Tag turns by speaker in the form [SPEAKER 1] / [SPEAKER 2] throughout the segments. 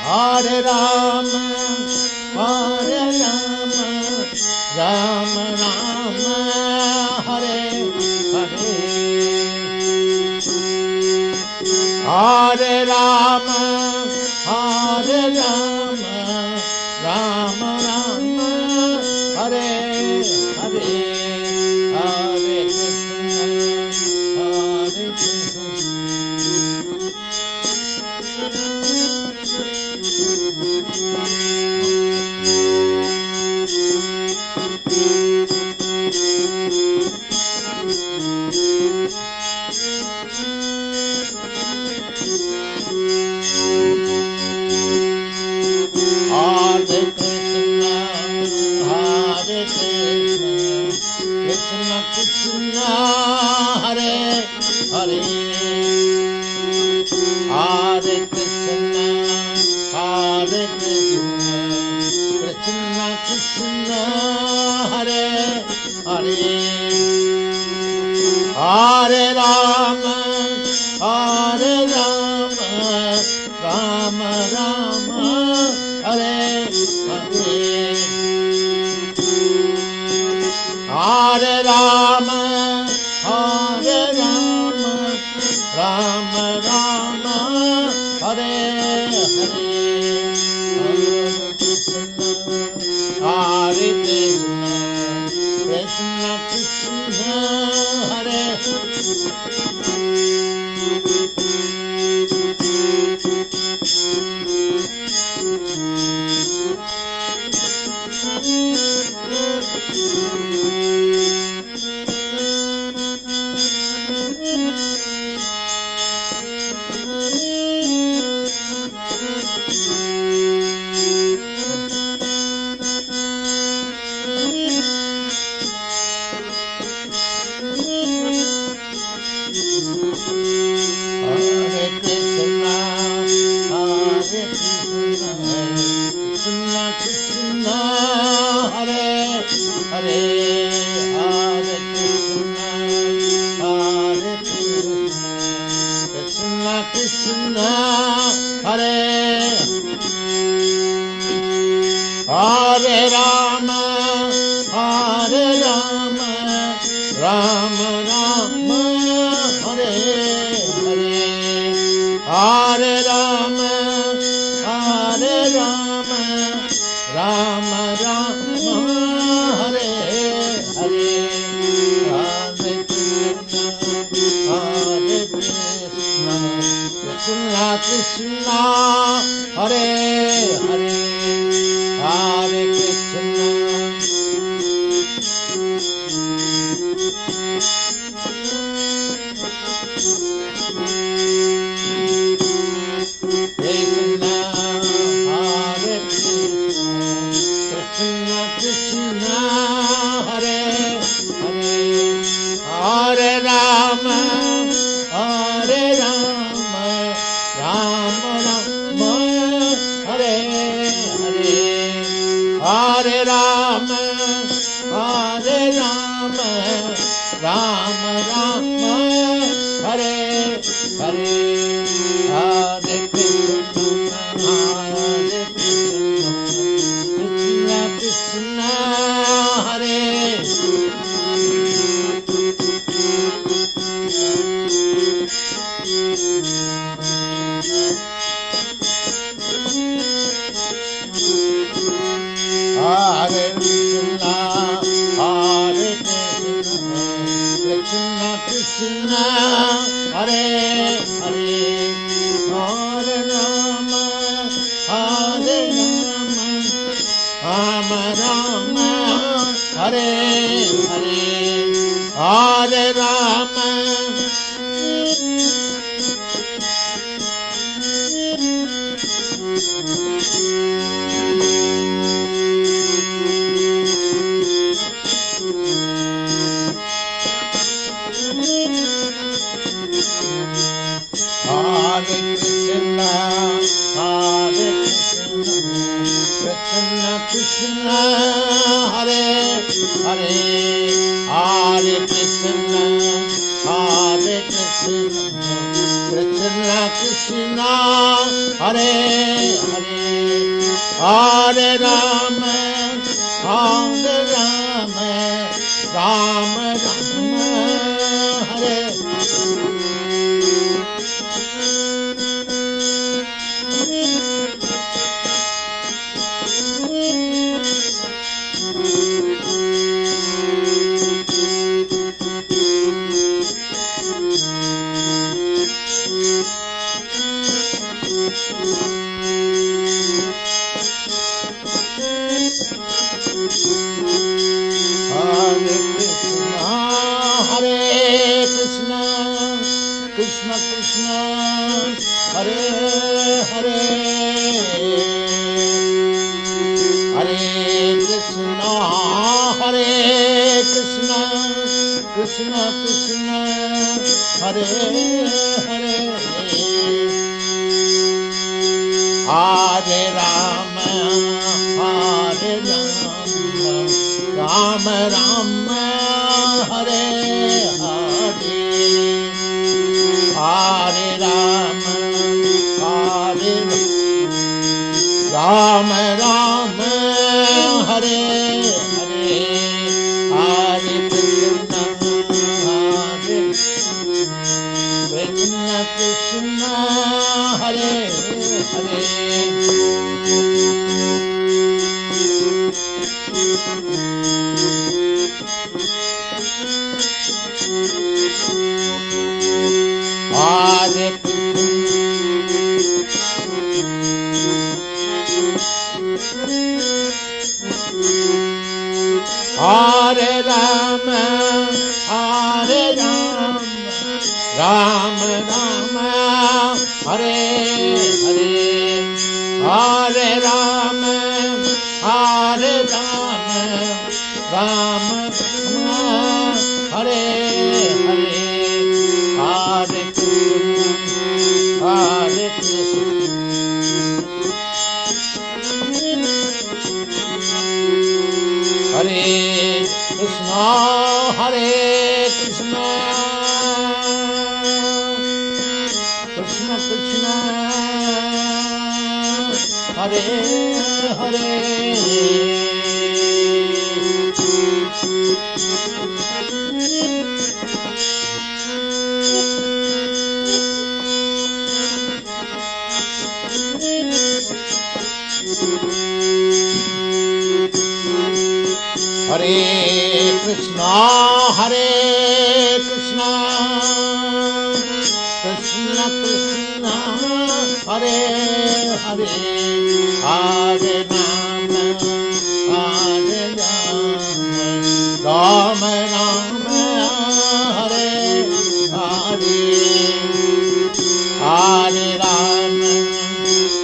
[SPEAKER 1] Hare Rama, Hare Rama, Rama Rama, Hare Hare. Hare Rama, Hare Rama, Rama Rama, Hare Hare. Hare Krishna, Hare Krishna. Hare Krishna, Hare Krishna, Krishna Krishna, Hare Hare. Hare Krishna, Hare Krishna, Krishna Krishna, Hare Hare. Hare Rama, Hare Rama, Rama Rama, Hare Hare. Hare Rama, Hare Rama, Rama Rama, Hare Hare. Hare Krishna, Hare Krishna, Krishna Krishna, Hare Krishna, Hare Hare Rama, Hare Rama, Rama Rama, Hare Hare. Hare Rama, Hare Rama, Rama Rama, Hare Hare. Hare Krishna, Hare Krishna, Krishna Krishna, Hare Hare. Hare Krishna, Krishna, Hare Krishna, Krishna Krishna, Hare Hare. Hare Rama, Hare Rama, Rama Rama, Hare Hare. Hare Rama, Hare Rama, Rama Rama, Hare Hare. Hare Krishna, Hare Krishna, Krishna Krishna, Hare Hare Krishna, Hare Krishna, Krishna Krishna, Hare Hare. Hare Rama, Hare Rama, Rama Rama, Hare Hare. Hare Rama, Hare Krishna, Hare Krishna, Krishna Krishna, Hare Hare. Hare Krishna, Hare Krishna, Krishna Krishna, Hare Hare, Hare Rama, Hare Rama, Rama Rama, Hare Krishna Krishna, Hare Hare, Hare Krishna, Hare Krishna, Krishna Krishna, Hare Hare, Hare Rama, Hare Rama, Rama Rama, Hare Hare, Hare Rama, Hare Rama, Rama Hare Hare, Hare Krishna, Hare Krishna, Krishna Hare Hare, Hare Hare Rama, Hare Rama, Rama Rama, Hare Hare, Hare Rama, Hare Rama, Rama Rama, Hare Hare, Hare Krishna, Hare Krishna, Hare Krishna, Hare Krishna, Krishna Krishna, Hare Hare, Hare Krishna, Hare Krishna, Krishna Krishna, Hare Hare, Hare Rama, Hare Rama, Rama Rama, Hare Hare, Hare Rama,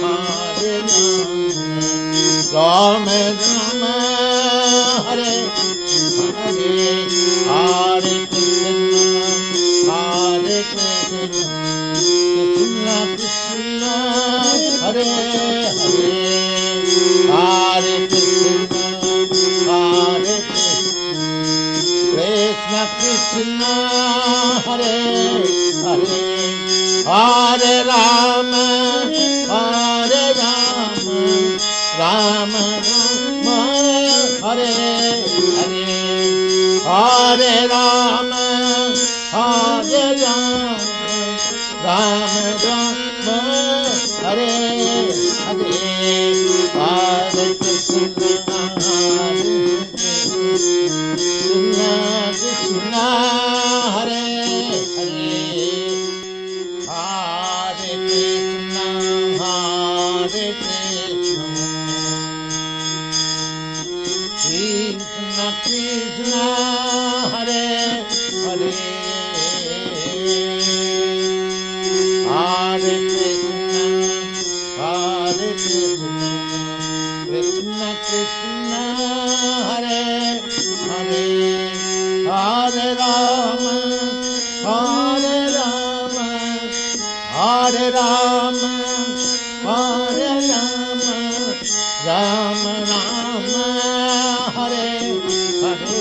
[SPEAKER 1] Hare Rama, Rama Rama, Hare Hare, Hare Krishna, Hare Krishna, Krishna Krishna, Hare Hare, Hare Krishna, Hare Krishna, Krishna Hare Hare, Hare Rama, Hare Rama, Rama Rama, Hare Hare, Hare Rama, Hare Rama, Rama Rama, Hare Hare, Hare Krishna, Hare Krishna, Krishna Hare Hare, Hare Krishna, Hare Krishna, Krishna Krishna, Hare Hare, Hare Krishna, Hare Krishna, Krishna Krishna, Hare Hare, Hare Rama, Hare Rama, Hare Rama, Hare Rama, Rama Rama, Hare Hare,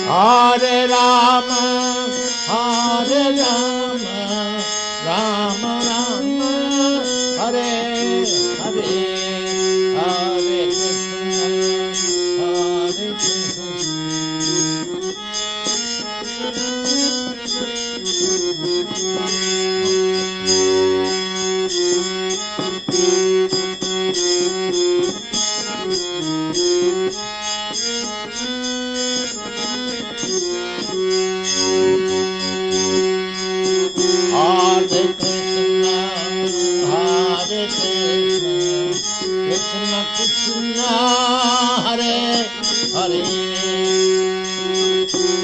[SPEAKER 1] Hare Rama, Hare Rama, Rama Rama, Hare Hare, Hare Krishna, Hare Krishna. Hare Krishna, Hare Krishna, Krishna Krishna, Hare Hare,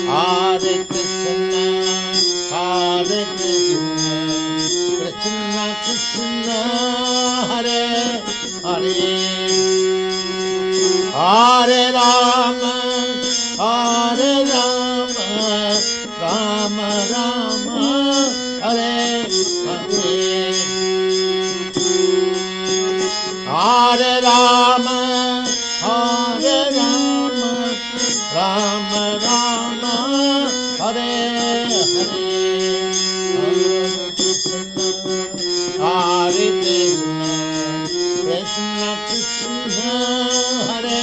[SPEAKER 1] Hare Krishna, Hare Krishna, Krishna Krishna, Hare Hare, Hare Rama, Hare Rama, Rama Rama, Hare Hare, Hare Rama, Hare Rama, Rama Rama, Hare Hare, Hare Krishna, Hare Krishna, Krishna Krishna, Hare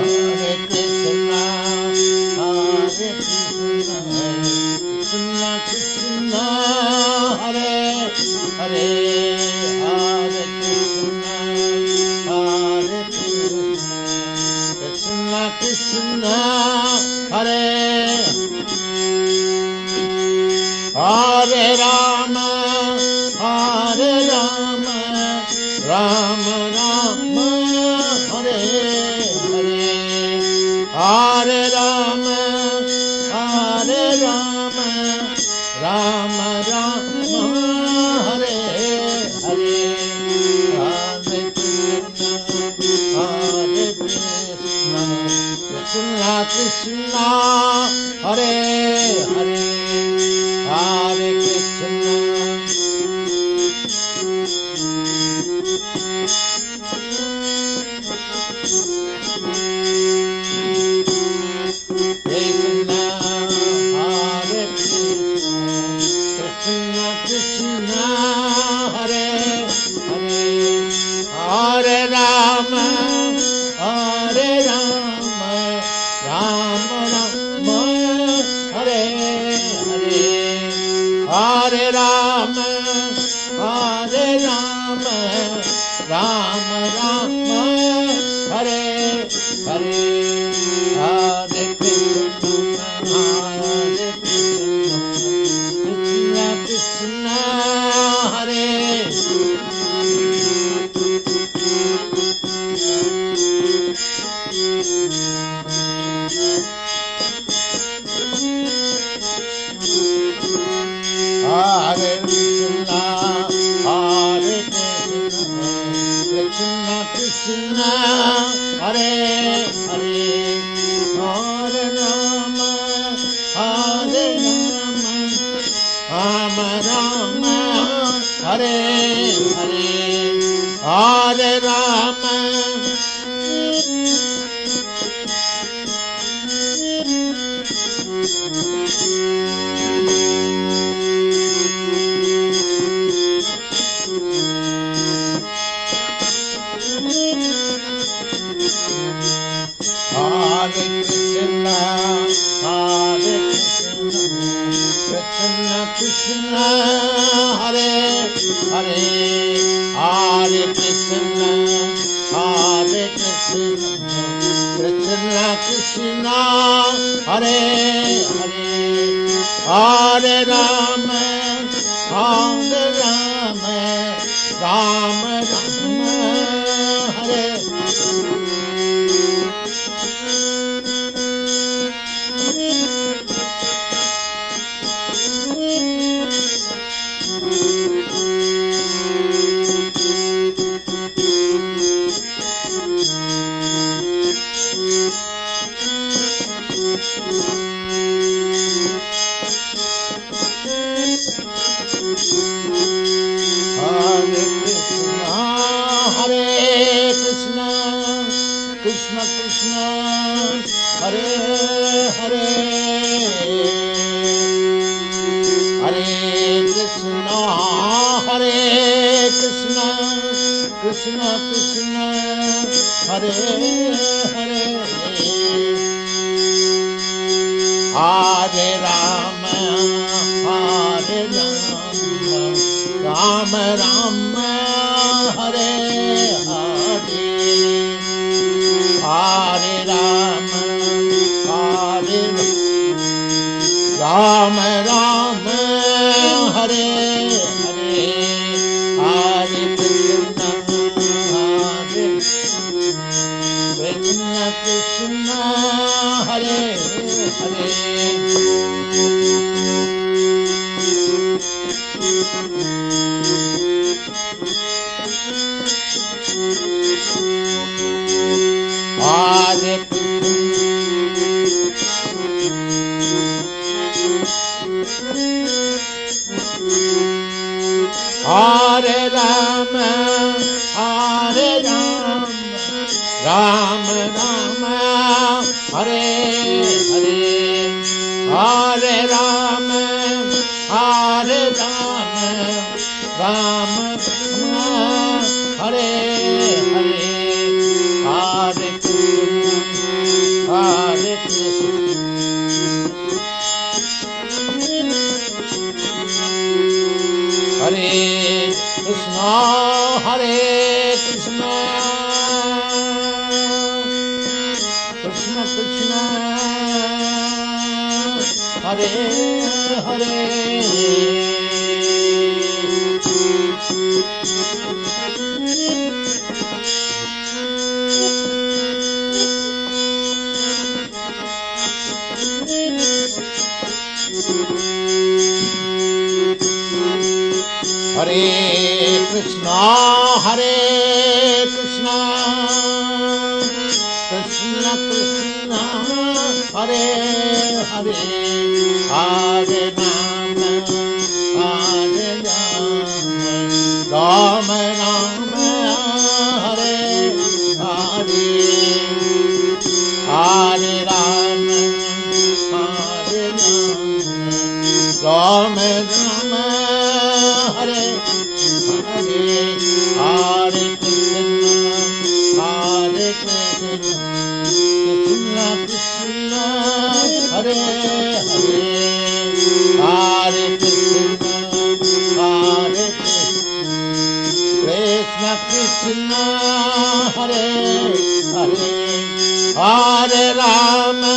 [SPEAKER 1] Hare Krishna, Hare Krishna, Krishna Krishna, Hare Hare, Hare Krishna, Hare Krishna, Krishna Krishna, Hare Hare Rama, Hare Rama, Rama Rama, Hare Hare, Hare Rama, Hare Rama, Rama Rama, Hare Hare, Hare Krishna, Hare Krishna, Krishna Krishna, Hare Hare, Hare Krishna. Krishna, Hare Krishna, Krishna Krishna, Hare Hare, Hare Rama, Hare Rama, Rama Rama, Hare Hare, Hare Rama, Hare Rama, Rama Rama, Hare Hare, Hare Krishna, Hare Krishna, Krishna Krishna, Hare Hare Krishna, Hare Krishna, Krishna Krishna, Hare Hare, Hare Rama, Hare Rama, Rama Rama, Hare Hare, Hare Rama. Hare Krishna, Hare Krishna, Krishna Krishna, Hare Hare, Hare Krishna, Hare Krishna, Krishna Krishna, Hare Hare, Hare Rama, Hare Rama, Rama Rama, Hare Krishna Krishna Hare Hare Hare Rama Hare Rama Rama Rama Hare Hare Hare Rama Hare Rama Rama Hare Hare Hare Krishna Krishna Krishna Hare Hare Hare Hare Rama Hare Rama Rama Rama Hare Hare Hare Rama Hare Rama Rama Rama Hare Hare Hare Krishna Hare Krishna Hare Krishna Hare Krishna Krishna Krishna Hare Hare Hare Krishna Hare Krishna Krishna Krishna Hare Hare Hare Rama Hare Rama Rama Rama Hare Hare Hare Rama Hare Rama Rama Rama Hare Hare Hare Krishna Hare Krishna Krishna Krishna Hare Hare Hare Krishna Hare Krishna Krishna Hare Hare Hare Rama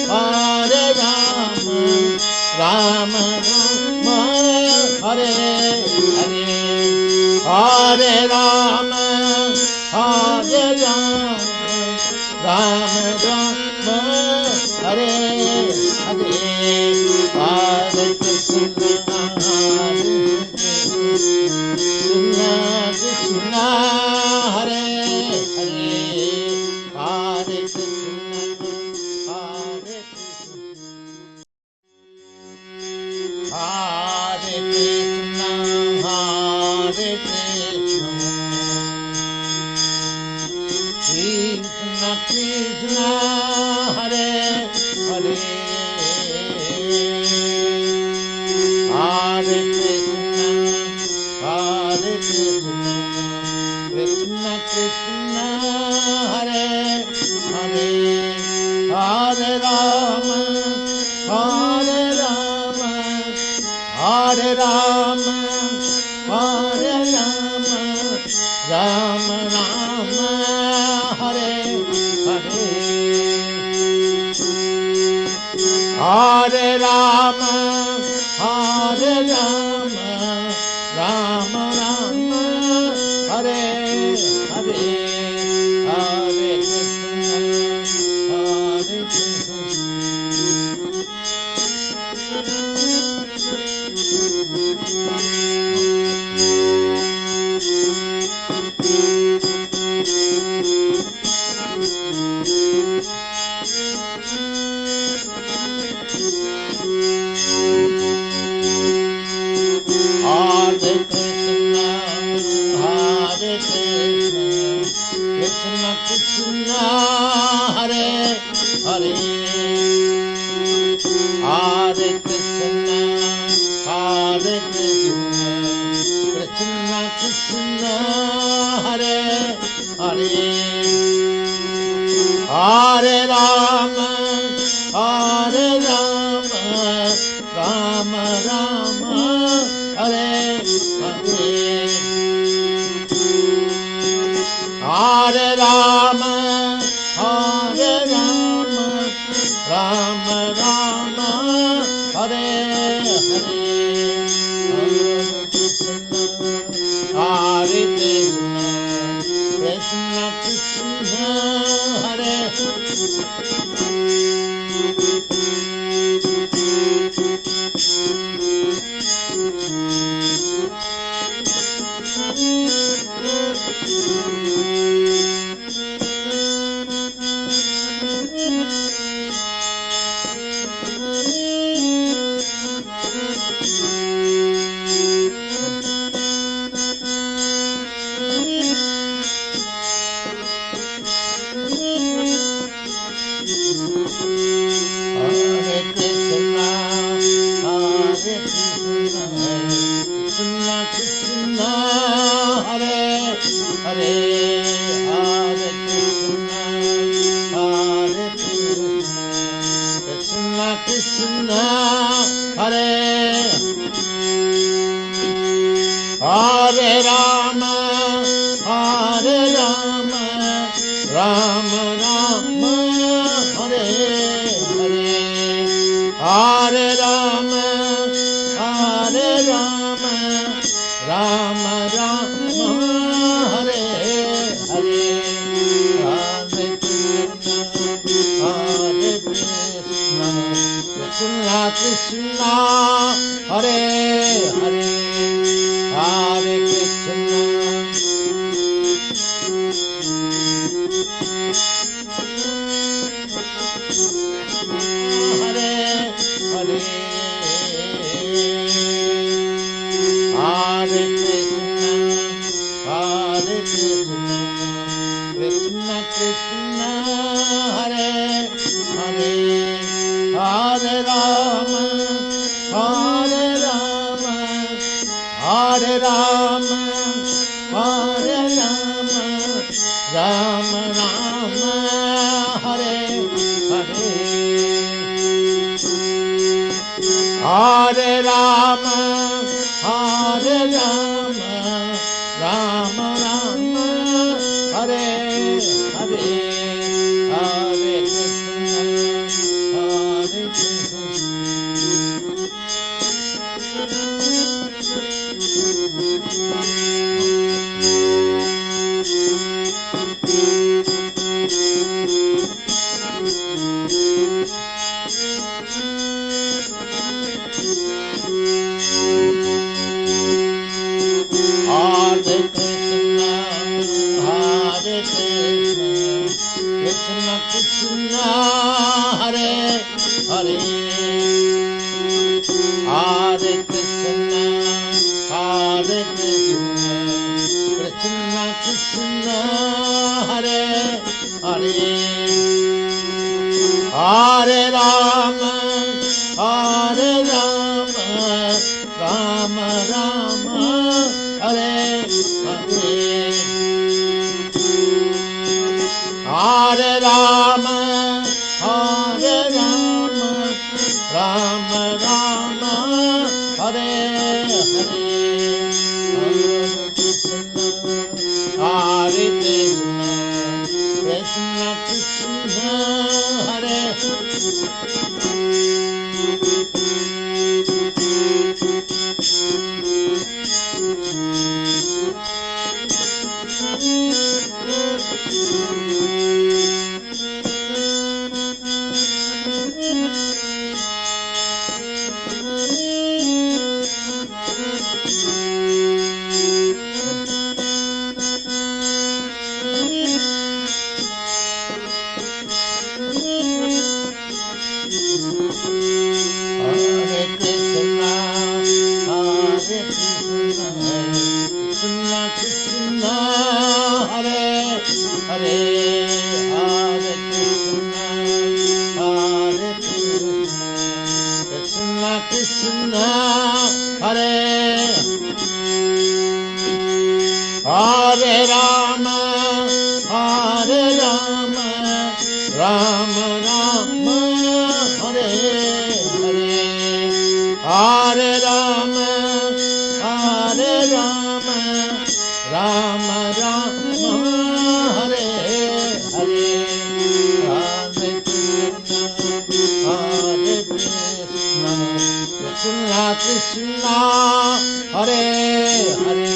[SPEAKER 1] Hare Rama Rama Rama Hare Hare Hare Rama Hare Rama Rama Rama Hare Hare Hare Krishna Hare Krishna Krishna Hare Hare Hare Krishna Hare Krishna Hare Krishna Hare Krishna Krishna Krishna Hare Hare Hare Krishna Hare Krishna Krishna Krishna Hare Hare Hare Rama Hare Rama Hare Rama Hare Rama Rama Rama Hare Hare Hare Rama Hare Rama Rama Rama Hare Hare Hare Krishna Hare Krishna Hare Krishna Hare Krishna Krishna Krishna Hare Hare Hare Krishna Hare Krishna Rama Rama, Hare Hare, Hare Rama, Hare Rama, Rama Rama, Hare Hare, Hare Krishna, Hare Krishna, Krishna Krishna, Hare Krishna, Hare Hare, Hare Krishna, Hare Hare, Hare Krishna, Hare Krishna, Krishna Krishna, Hare Hare, Hare Rama, Hare Rama, Hare Rama, Hare Rama, Rama Rama, Hare Hare, Hare Rama, Hare Rama, Rama Rama, Hare Hare, Hare Krishna, Hare Krishna. Hare Krishna, Hare Krishna, Krishna Krishna, Hare Hare, Hare Krishna, Hare Krishna, Krishna Krishna, Hare Hare, Hare Rama, Hare Rama, Rama Rama, Hare Hare, Hare Rama, Hare Rama, Rama Rama, Hare Hare, Hare Krishna, Hare Krishna, Krishna Krishna, Hare Krishna, Hare Hare Rama, Hare Rama, Rama Rama, Hare Hare, Hare Rama, Hare Rama, Rama Rama, Hare Hare, Hare Krishna, Hare Krishna, Krishna Krishna, Hare Hare,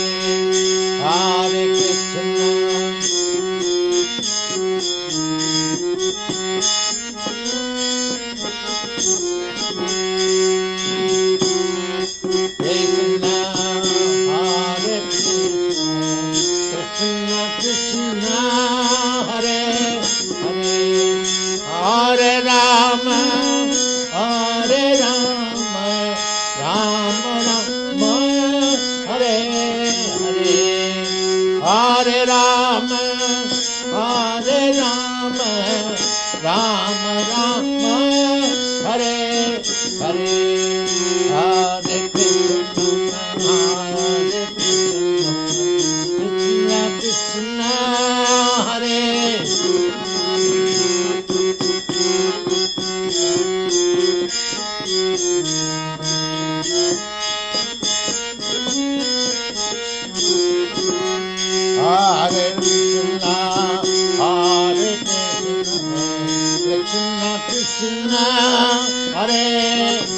[SPEAKER 1] Hare Krishna. Hare Rama, Hare Rama, Rama Rama, Hare Hare, Hare Rama, Hare Rama, Rama Rama, Hare Hare, Hare Krishna, Hare Krishna, Krishna Krishna, Hare. Hare Krishna, Hare Krishna, Krishna Krishna, Hare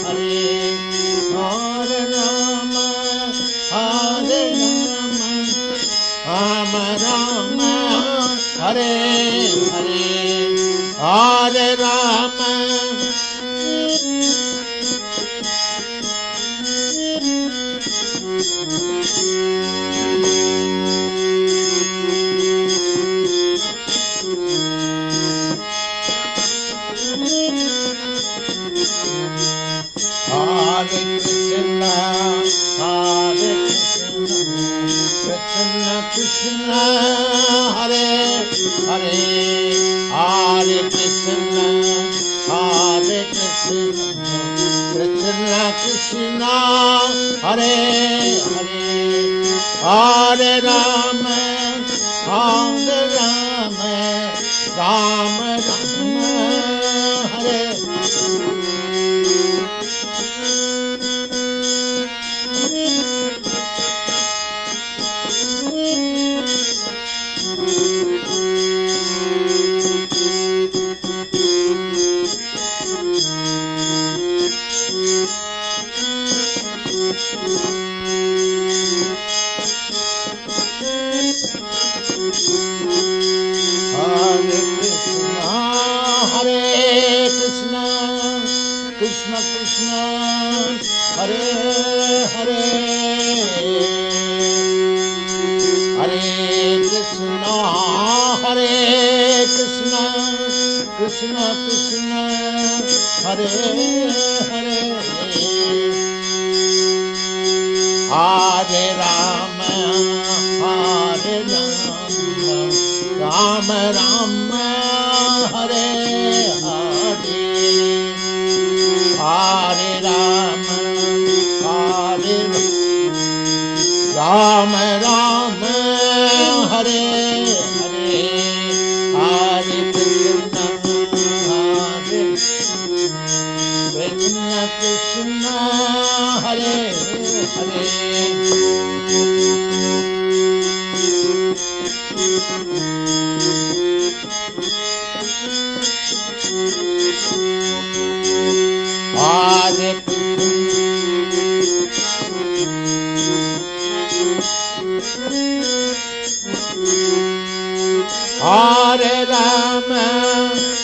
[SPEAKER 1] Hare, Hare Rama, Hare Rama, Rama Rama, Hare Hare, Hare Rama. Hare Krishna, Hare Krishna, Krishna Krishna, Hare Hare, Hare Krishna, Hare Krishna, Krishna Krishna, Hare Hare, Hare Rama, Hare Rama, Rama Rama, Hare. Hare Krishna, Hare Krishna, Krishna Krishna, Hare Hare, Hare Krishna, Hare Krishna, Krishna Krishna, Hare Hare, Hare Rama, Hare Rama, Rama Rama, Hare Hare, Hare Rama, Hare Rama, Rama Hare Hare, Hare Krishna, Hare Krishna, Krishna Hare Hare. Hare Hare Rama,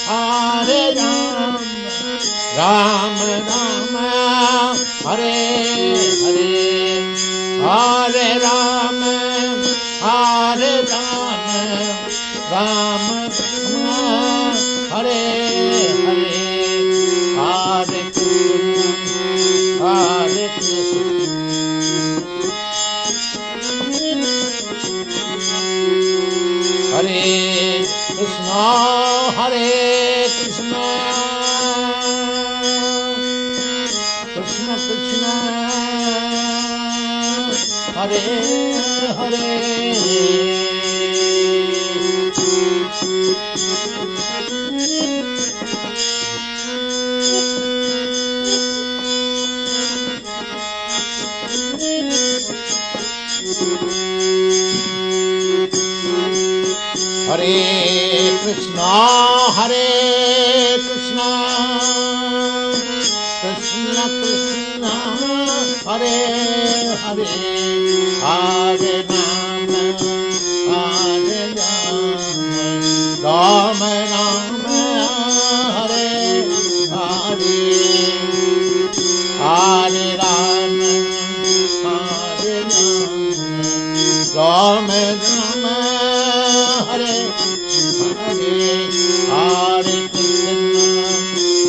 [SPEAKER 1] Hare Rama, Rama Rama, Hare Hare, Hare Rama, Hare Rama, Rama Rama, Hare Hare, Hare Krishna, Hare Krishna. Hare Krishna, Hare Krishna, Krishna Krishna, Hare Hare. Krishna, Hare Krishna, Krishna Krishna, Hare Hare, Hare Rama, Hare Rama, Rama Rama, Hare Hare, Hare Rama, Hare Rama, Rama Rama, Hare Hare, Hare Krishna,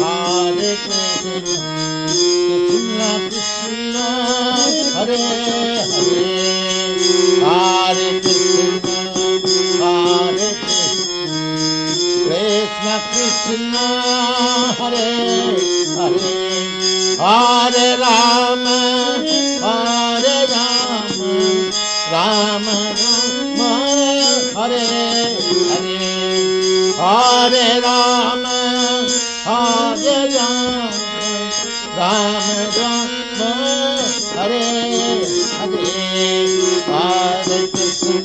[SPEAKER 1] Hare Krishna, Krishna Krishna, Hare Hare, Hare Krishna, Hare Krishna, Krishna Hare Hare, Hare Rama, Hare Rama, Rama Rama, Hare Hare, Hare Rama, Hare Rama, Rama Rama, Hare Hare, Hare Krishna,